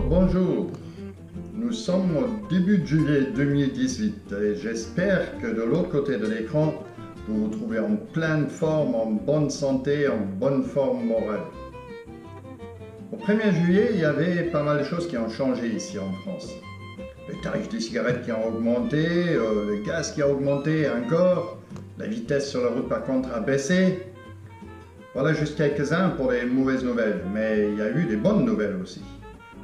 Bonjour, nous sommes au début de juillet 2018 et j'espère que de l'autre côté de l'écran, vous vous trouvez en pleine forme, en bonne santé, en bonne forme morale. Au 1er juillet, il y avait pas mal de choses qui ont changé ici en France. Le tarif des cigarettes qui ont augmenté, le gaz qui a augmenté encore, la vitesse sur la route par contre a baissé. Voilà juste quelques-uns pour les mauvaises nouvelles, mais il y a eu des bonnes nouvelles aussi.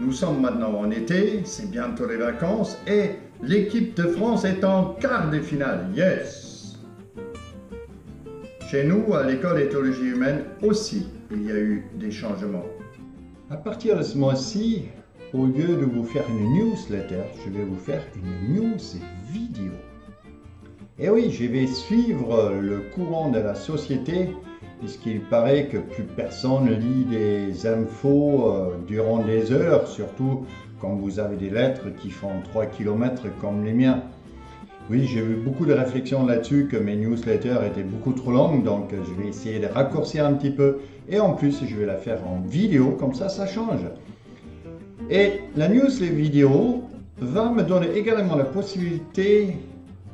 Nous sommes maintenant en été, c'est bientôt les vacances et l'équipe de France est en quart de finale, yes! Chez nous, à l'école d'éthologie humaine aussi, il y a eu des changements. À partir de ce mois-ci, au lieu de vous faire une newsletter, je vais vous faire une news vidéo. Et oui, je vais suivre le courant de la société, puisqu'il paraît que plus personne lit des infos durant des heures, surtout quand vous avez des lettres qui font 3 km comme les miens. Oui, j'ai eu beaucoup de réflexions là-dessus, que mes newsletters étaient beaucoup trop longues, donc je vais essayer de raccourcir un petit peu. Et en plus, je vais la faire en vidéo, comme ça change. Et la vidéo va me donner également la possibilité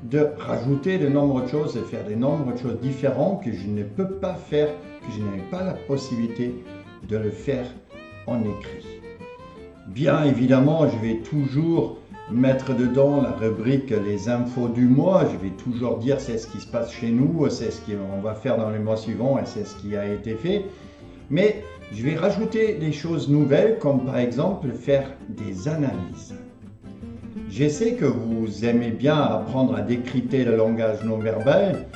de rajouter de nombreuses choses et faire de nombreuses choses différentes que je ne peux pas faire, que je n'ai pas la possibilité de le faire en écrit. Bien évidemment, je vais toujours mettre dedans la rubrique les infos du mois, je vais toujours dire c'est ce qui se passe chez nous, c'est ce qu'on va faire dans les mois suivants et c'est ce qui a été fait. Mais je vais rajouter des choses nouvelles comme par exemple faire des analyses. Je sais que vous aimez bien apprendre à décrypter le langage non verbal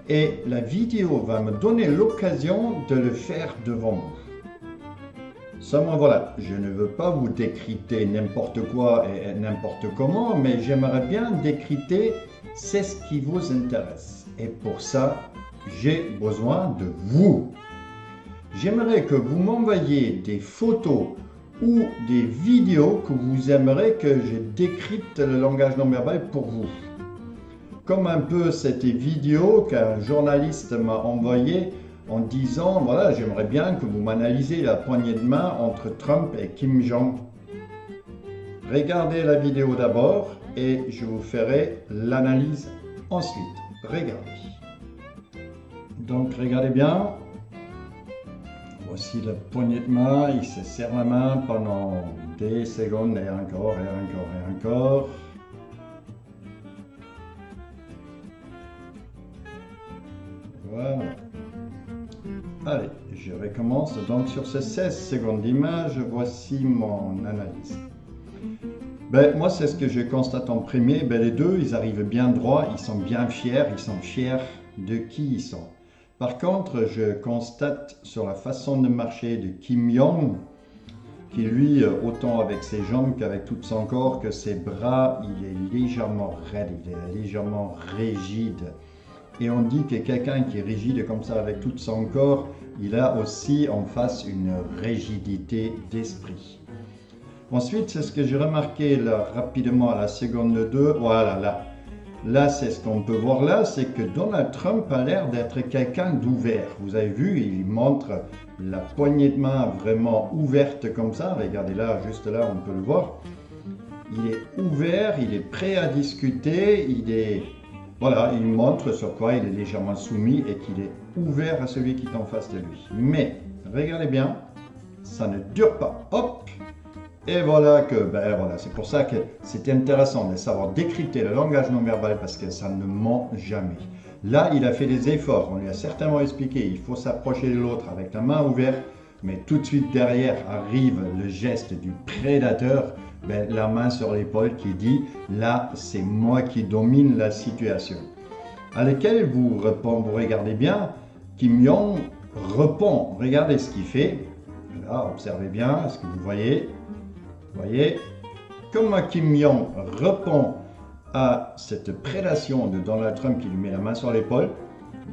et la vidéo va me donner l'occasion de le faire devant vous. Seulement voilà, je ne veux pas vous décrypter n'importe quoi et n'importe comment, mais j'aimerais bien décrypter c'est ce qui vous intéresse. Et pour ça, j'ai besoin de vous. J'aimerais que vous m'envoyiez des photos ou des vidéos que vous aimeriez que je décrypte le langage non verbal pour vous. Comme un peu cette vidéo qu'un journaliste m'a envoyée en disant, voilà, j'aimerais bien que vous m'analysez la poignée de main entre Trump et Kim Jong. Regardez la vidéo d'abord et je vous ferai l'analyse ensuite. Regardez. Donc regardez bien. Voici la poignée de main, il se serre la main pendant des secondes et encore et encore. Voilà. Allez, je recommence. Donc sur ces 16 secondes d'image, voici mon analyse. Moi, c'est ce que je constate en premier. Les deux, ils arrivent bien droit, ils sont bien fiers, ils sont fiers de qui ils sont. Par contre, je constate sur la façon de marcher de Kim Jong, qui lui, autant avec ses jambes qu'avec tout son corps, que ses bras, il est légèrement raide, il est légèrement rigide. Et on dit que quelqu'un qui est rigide comme ça avec tout son corps, il a aussi en face une rigidité d'esprit. Ensuite, c'est ce que j'ai remarqué là, rapidement à la seconde 2, voilà là. Là, c'est ce qu'on peut voir là, c'est que Donald Trump a l'air d'être quelqu'un d'ouvert. Vous avez vu, il montre la poignée de main vraiment ouverte comme ça. Regardez là, juste là, on peut le voir. Il est ouvert, il est prêt à discuter, voilà, il montre sur quoi il est légèrement soumis et qu'il est ouvert à celui qui est en face de lui. Mais, regardez bien, ça ne dure pas. Hop! Et voilà que, voilà, c'est pour ça que c'est intéressant de savoir décrypter le langage non verbal parce que ça ne ment jamais. Là, il a fait des efforts, on lui a certainement expliqué, il faut s'approcher de l'autre avec la main ouverte, mais tout de suite derrière arrive le geste du prédateur, la main sur l'épaule qui dit, là, c'est moi qui domine la situation. À laquelle vous regardez bien, Kim Jong répond, regardez ce qu'il fait, là, observez bien, est-ce que vous voyez? Vous voyez, comme Kim Jong répond à cette prédation de Donald Trump qui lui met la main sur l'épaule,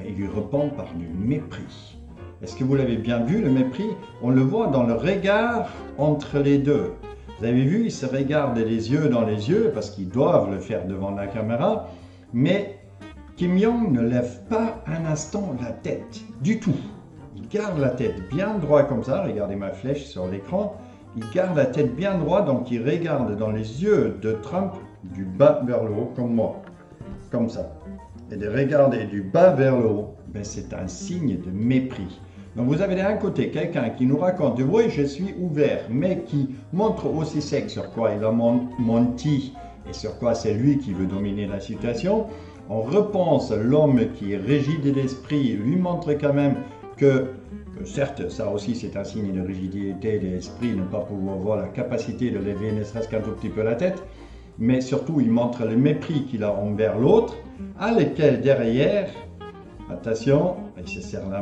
il lui répond par du mépris. Est-ce que vous l'avez bien vu, le mépris? On le voit dans le regard entre les deux. Vous avez vu, ils se regardent les yeux dans les yeux parce qu'ils doivent le faire devant la caméra, mais Kim Jong ne lève pas un instant la tête, du tout. Il garde la tête bien droite comme ça, regardez ma flèche sur l'écran, il garde la tête bien droite, donc il regarde dans les yeux de Trump du bas vers le haut, comme moi, comme ça. Et de regarder du bas vers le haut, ben c'est un signe de mépris. Donc vous avez d'un côté quelqu'un qui nous raconte « oui, je suis ouvert », mais qui montre aussi sec sur quoi il a menti et sur quoi c'est lui qui veut dominer la situation. On repense l'homme qui est rigide d'esprit, lui montre quand même que certes, ça aussi c'est un signe de rigidité d'esprit, ne pas pouvoir avoir la capacité de lever ne serait-ce qu'un tout petit peu la tête, mais surtout il montre le mépris qu'il a envers l'autre, à lequel derrière, attention, il se serre la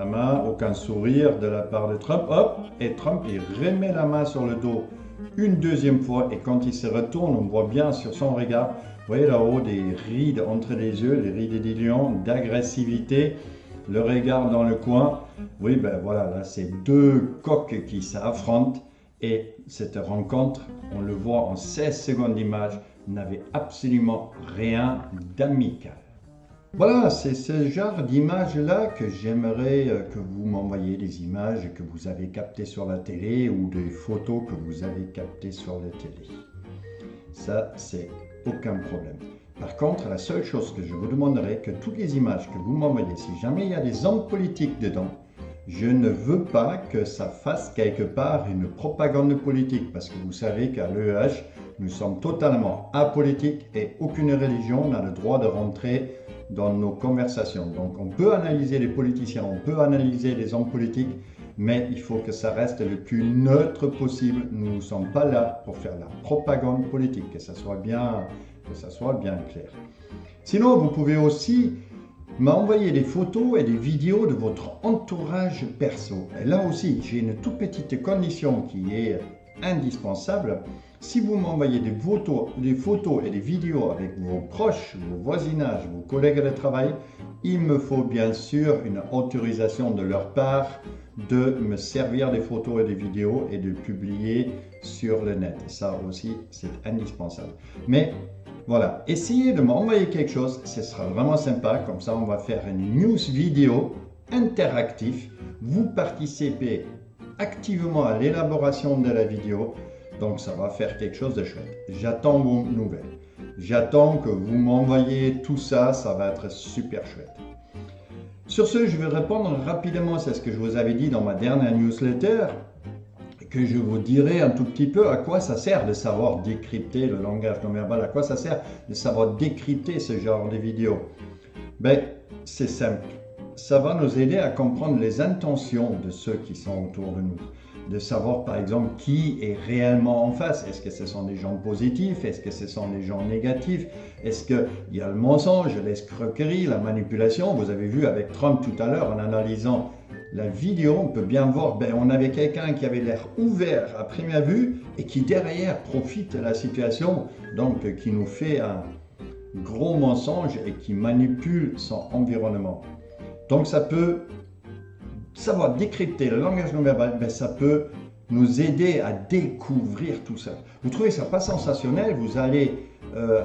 main, aucun sourire de la part de Trump, hop, et Trump il remet la main sur le dos une deuxième fois, et quand il se retourne, on voit bien sur son regard, vous voyez là-haut des rides entre les yeux, les rides des lions, d'agressivité, le regard dans le coin. Oui, ben voilà, là c'est deux coqs qui s'affrontent, et cette rencontre, on le voit en 16 secondes d'image, n'avait absolument rien d'amical. Voilà, c'est ce genre d'image-là que j'aimerais que vous m'envoyiez, des images que vous avez captées sur la télé ou des photos que vous avez captées sur la télé. Ça, c'est aucun problème. Par contre, la seule chose que je vous demanderai, que toutes les images que vous m'envoyez, si jamais il y a des hommes politiques dedans, je ne veux pas que ça fasse quelque part une propagande politique, parce que vous savez qu'à l'EEH, nous sommes totalement apolitiques et aucune religion n'a le droit de rentrer dans nos conversations. Donc on peut analyser les politiciens, on peut analyser les hommes politiques, mais il faut que ça reste le plus neutre possible. Nous ne sommes pas là pour faire la propagande politique, que ça soit bien clair. Sinon, vous pouvez aussi m'envoyer des photos et des vidéos de votre entourage perso. Et là aussi, j'ai une toute petite condition qui est indispensable. Si vous m'envoyez des photos et des vidéos avec vos proches, vos voisinages, vos collègues de travail, il me faut bien sûr une autorisation de leur part de me servir des photos et des vidéos et de publier sur le net. Ça aussi, c'est indispensable. Mais voilà, essayez de m'envoyer quelque chose, ce sera vraiment sympa. Comme ça, on va faire une news vidéo interactive. Vous participez activement à l'élaboration de la vidéo. Donc ça va faire quelque chose de chouette. J'attends vos nouvelles. J'attends que vous m'envoyiez tout ça, ça va être super chouette. Sur ce, je vais répondre rapidement, c'est ce que je vous avais dit dans ma dernière newsletter, que je vous dirai un tout petit peu à quoi ça sert de savoir décrypter le langage non verbal, à quoi ça sert de savoir décrypter ce genre de vidéos. Ben, c'est simple. Ça va nous aider à comprendre les intentions de ceux qui sont autour de nous. De savoir par exemple qui est réellement en face. Est-ce que ce sont des gens positifs? Est-ce que ce sont des gens négatifs? Est-ce qu'il y a le mensonge, l'escroquerie, la manipulation? Vous avez vu avec Trump tout à l'heure en analysant la vidéo, on peut bien voir, on avait quelqu'un qui avait l'air ouvert à première vue et qui derrière profite de la situation, donc qui nous fait un gros mensonge et qui manipule son environnement. Donc ça peut savoir décrypter le langage non verbal, ça peut nous aider à découvrir tout ça. Vous trouvez ça pas sensationnel? Vous allez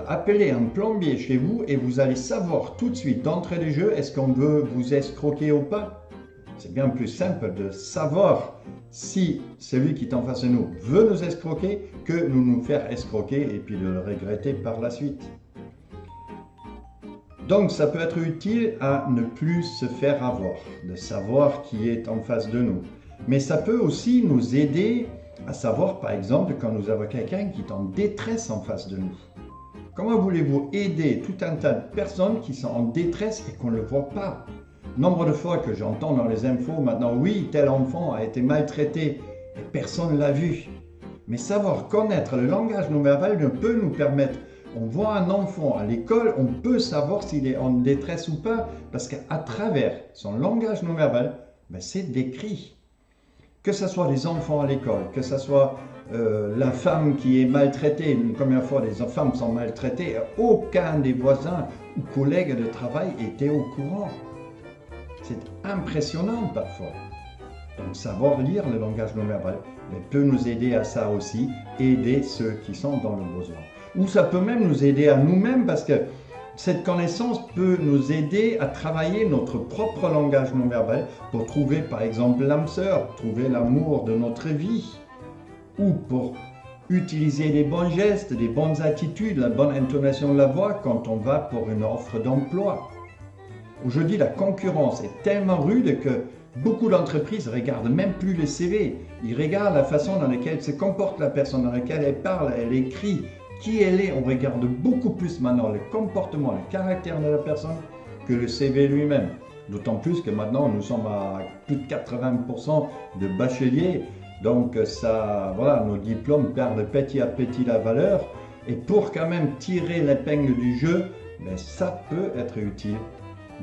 appeler un plombier chez vous et vous allez savoir tout de suite d'entrée de jeu est-ce qu'on veut vous escroquer ou pas. C'est bien plus simple de savoir si celui qui est en face de nous veut nous escroquer que nous faire escroquer et puis de le regretter par la suite. Donc ça peut être utile à ne plus se faire avoir, de savoir qui est en face de nous. Mais ça peut aussi nous aider à savoir par exemple quand nous avons quelqu'un qui est en détresse en face de nous. Comment voulez-vous aider tout un tas de personnes qui sont en détresse et qu'on ne le voit pas? Nombre de fois que j'entends dans les infos maintenant, oui, tel enfant a été maltraité et personne ne l'a vu. Mais savoir connaître le langage non verbal ne peut nous permettre. On voit un enfant à l'école, on peut savoir s'il est en détresse ou pas, parce qu'à travers son langage non verbal, c'est décrit. Que ce soit les enfants à l'école, que ce soit la femme qui est maltraitée, combien de fois les femmes sont maltraitées, aucun des voisins ou collègues de travail était au courant. C'est impressionnant parfois. Donc savoir lire le langage non verbal peut nous aider à ça aussi, aider ceux qui sont dans le besoin. Ou ça peut même nous aider à nous-mêmes parce que cette connaissance peut nous aider à travailler notre propre langage non verbal pour trouver par exemple l'âme sœur, trouver l'amour de notre vie. ou pour utiliser les bons gestes, les bonnes attitudes, la bonne intonation de la voix quand on va pour une offre d'emploi. Aujourd'hui, la concurrence est tellement rude que beaucoup d'entreprises ne regardent même plus le CV. Ils regardent la façon dans laquelle se comporte la personne, dans laquelle elle parle, elle écrit, qui elle est. On regarde beaucoup plus maintenant le comportement, le caractère de la personne que le CV lui-même. D'autant plus que maintenant, nous sommes à plus de 80% de bacheliers. Donc ça, voilà, nos diplômes perdent petit à petit la valeur. Et pour quand même tirer l'épingle du jeu, ben, ça peut être utile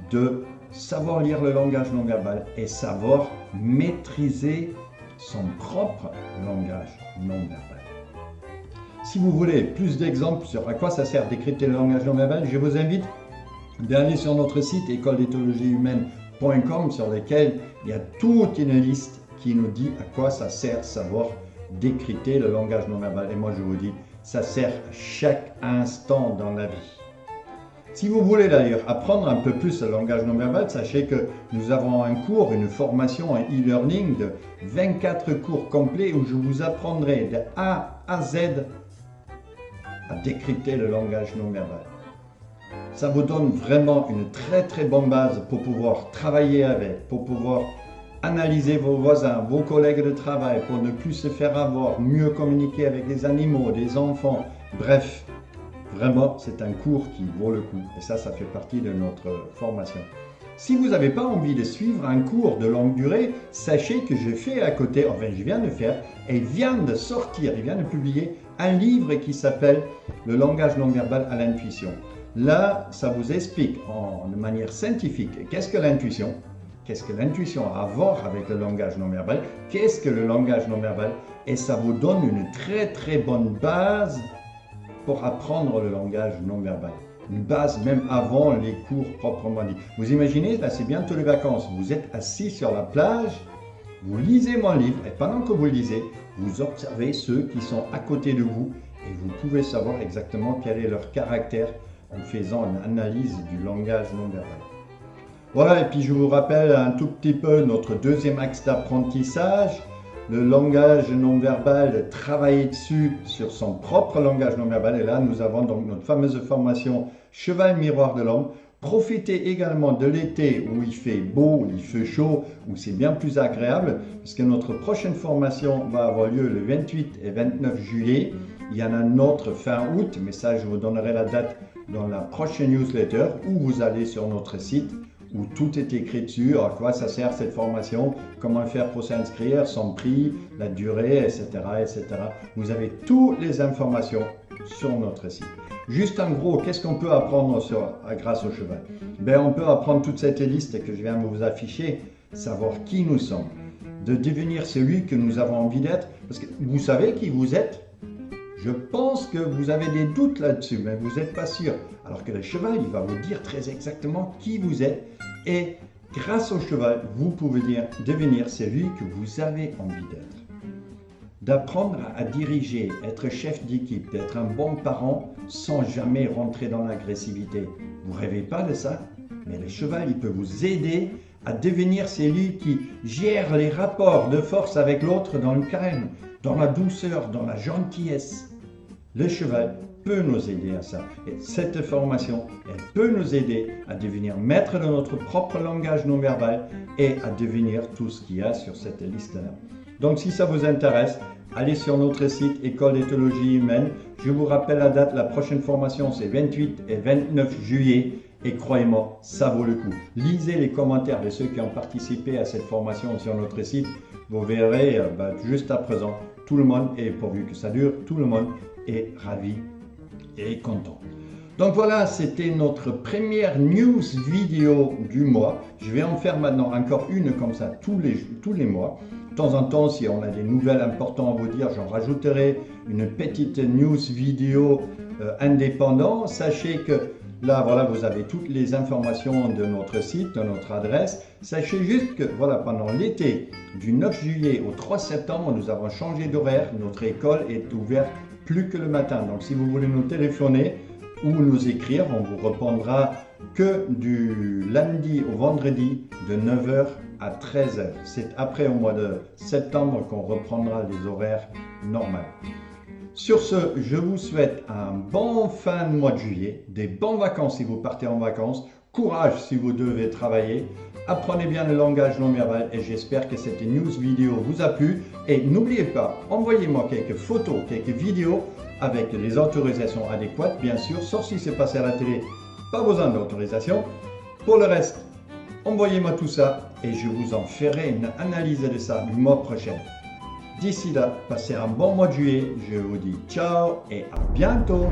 de savoir lire le langage non verbal et savoir maîtriser son propre langage non verbal. Si vous voulez plus d'exemples sur à quoi ça sert d'écrypter le langage non verbal, je vous invite d'aller sur notre site écoledéthologiehumaine.com sur lequel il y a toute une liste qui nous dit à quoi ça sert savoir décrypter le langage non verbal. Et moi je vous dis, ça sert à chaque instant dans la vie. Si vous voulez d'ailleurs apprendre un peu plus le langage non verbal, sachez que nous avons un cours, une formation, un e-learning de 24 cours complets où je vous apprendrai de A à Z à décrypter le langage non verbal. Ça vous donne vraiment une très bonne base pour pouvoir travailler avec, pour pouvoir analyser vos voisins, vos collègues de travail, pour ne plus se faire avoir, mieux communiquer avec les animaux, les enfants, bref. Vraiment, c'est un cours qui vaut le coup et ça fait partie de notre formation. Si vous n'avez pas envie de suivre un cours de longue durée, sachez que je fais à côté, enfin je viens de faire, et vient de sortir, il vient de publier un livre qui s'appelle « Le langage non verbal à l'intuition ». Là, ça vous explique de manière scientifique qu'est-ce que l'intuition, qu'est-ce que l'intuition a à voir avec le langage non verbal, qu'est-ce que le langage non verbal, et ça vous donne une très bonne base pour apprendre le langage non verbal. Une base même avant les cours proprement dit. Vous imaginez, là c'est bientôt les vacances, vous êtes assis sur la plage, vous lisez mon livre et pendant que vous le lisez, vous observez ceux qui sont à côté de vous et vous pouvez savoir exactement quel est leur caractère en faisant une analyse du langage non verbal. Voilà, et puis je vous rappelle un tout petit peu notre deuxième axe d'apprentissage, le langage non verbal, travailler dessus sur son propre langage non verbal. Et là, nous avons donc notre fameuse formation Cheval Miroir de l'Homme. Profitez également de l'été où il fait beau, il fait chaud, où c'est bien plus agréable, puisque notre prochaine formation va avoir lieu le 28 et 29 juillet. Il y en a une autre fin août, mais ça, je vous donnerai la date dans la prochaine newsletter, où vous allez sur notre site, où tout est écrit dessus, à quoi ça sert cette formation, comment faire pour s'inscrire, son prix, la durée, etc., etc. Vous avez toutes les informations sur notre site. Juste en gros, qu'est-ce qu'on peut apprendre grâce au cheval? Ben, on peut apprendre toute cette liste que je viens de vous afficher, savoir qui nous sommes, de devenir celui que nous avons envie d'être, parce que vous savez qui vous êtes. Je pense que vous avez des doutes là-dessus, mais vous n'êtes pas sûr. Alors que le cheval, il va vous dire très exactement qui vous êtes. Et grâce au cheval, vous pouvez devenir celui que vous avez envie d'être. D'apprendre à diriger, être chef d'équipe, d'être un bon parent sans jamais rentrer dans l'agressivité. Vous ne rêvez pas de ça? Mais le cheval, il peut vous aider à devenir celui qui gère les rapports de force avec l'autre dans le calme, dans la douceur, dans la gentillesse. Le cheval peut nous aider à ça. Et cette formation, elle peut nous aider à devenir maître de notre propre langage non verbal et à devenir tout ce qu'il y a sur cette liste-là. Donc si ça vous intéresse, allez sur notre site École d'éthologie humaine. Je vous rappelle la date, la prochaine formation c'est 28 et 29 juillet. Et croyez-moi, ça vaut le coup. Lisez les commentaires de ceux qui ont participé à cette formation sur notre site. Vous verrez, juste à présent, tout le monde, et pourvu que ça dure, tout le monde est ravi et content. Donc voilà, c'était notre première news vidéo du mois. Je vais en faire maintenant encore une comme ça tous les mois. De temps en temps, si on a des nouvelles importantes à vous dire, j'en rajouterai une petite news vidéo indépendante. Sachez que là, voilà, vous avez toutes les informations de notre site, de notre adresse. Sachez juste que, voilà, pendant l'été, du 9 juillet au 3 septembre, nous avons changé d'horaire. Notre école est ouverte plus que le matin. Donc, si vous voulez nous téléphoner, ou nous écrire. On vous répondra que du lundi au vendredi de 9h à 13h. C'est après au mois de septembre qu'on reprendra les horaires normaux. Sur ce, je vous souhaite un bon fin de mois de juillet, des bonnes vacances si vous partez en vacances, courage si vous devez travailler, apprenez bien le langage non verbal et j'espère que cette news vidéo vous a plu. Et n'oubliez pas, envoyez-moi quelques photos, quelques vidéos avec les autorisations adéquates, bien sûr, sauf si c'est passé à la télé, pas besoin d'autorisation. Pour le reste, envoyez-moi tout ça et je vous en ferai une analyse de ça le mois prochain. D'ici là, passez un bon mois de juillet, je vous dis ciao et à bientôt.